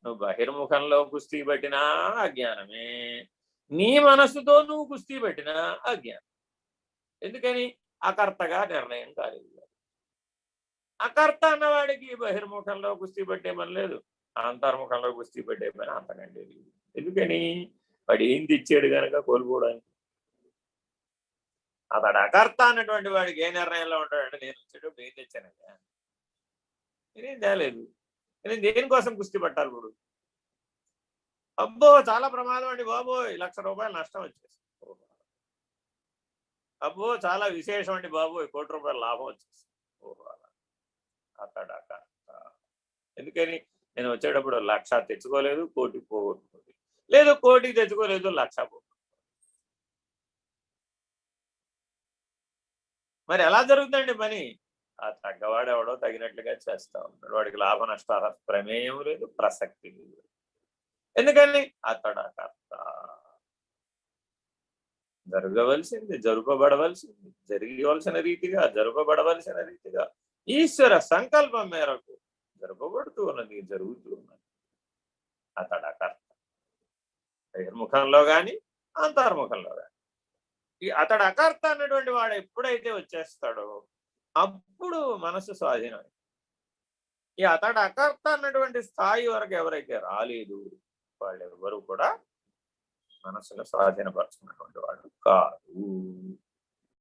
నువ్వు బహిర్ముఖంలో కుస్తీ పట్టినా అజ్ఞానమే, నీ మనస్సుతో నువ్వు కుస్తీ పట్టినా అజ్ఞానం. ఎందుకని? అకర్తగా నిర్ణయం కాలేదు. అకర్త అన్నవాడికి బహిర్ముఖంలో కుస్తీ పట్టే పని లేదు, అంతర్ముఖంలో కుస్తీ పట్టే పని అంతకంటే లేదు. ఎందుకని? వాడు ఏం తెచ్చాడు కనుక కోల్పోవడానికి. అతడు అకర్త అన్నటువంటి వాడికి ఏ నిర్ణయంలో ఉంటాడంటే, నేను వచ్చేటప్పుడు ఏం తెచ్చానండి, నేనేం తేలేదు, నేను దేనికోసం కుస్తీ పట్టాలి ఇప్పుడు? అబ్బో చాలా ప్రమాదం అండి బాబోయ్, ₹1,00,000 నష్టం వచ్చేసి, అబ్బో చాలా విశేషం అండి బాబోయ్, ₹1,00,00,000 లాభం వచ్చేసి. అతడు అకర్త. ఎందుకని? నేను వచ్చేటప్పుడు 1,00,000 తెచ్చుకోలేదు, 1,00,00,000 పోగొట్టుకోలేదు, లేదు 1,00,00,000 తెచ్చుకోలేదు, 1,00,000 పోగొట్టుకోలేదు. మరి ఎలా జరుగుతుందండి పని? ఆ తగ్గవాడు ఎవడో తగినట్లుగా చేస్తా ఉంటాడు, వాడికి లాభ నష్టాల ప్రమేయం లేదు, ప్రసక్తి లేదు. ఎందుకని? అతడు అకర్త. జరగవలసింది జరుపబడవలసింది జరగవలసిన రీతిగా, జరుపబడవలసిన రీతిగా ఈశ్వర సంకల్పం మేరకు జరపబడుతూ ఉన్నది, జరుగుతూ ఉన్నది. అతడు అకర్త. బహిర్ముఖంలో గాని అంతర్ముఖంలో గాని ఈ అతడు అకర్త అన్నటువంటి వాడు ఎప్పుడైతే వచ్చేస్తాడో అప్పుడు మనసు స్వాధీనం. ఈ అతడు అకర్త అన్నటువంటి స్థాయి వరకు ఎవరైతే రాలేదు వాళ్ళు ఎవరు కూడా మనసును స్వాధీనపరచుకున్నటువంటి వాడు కాదు.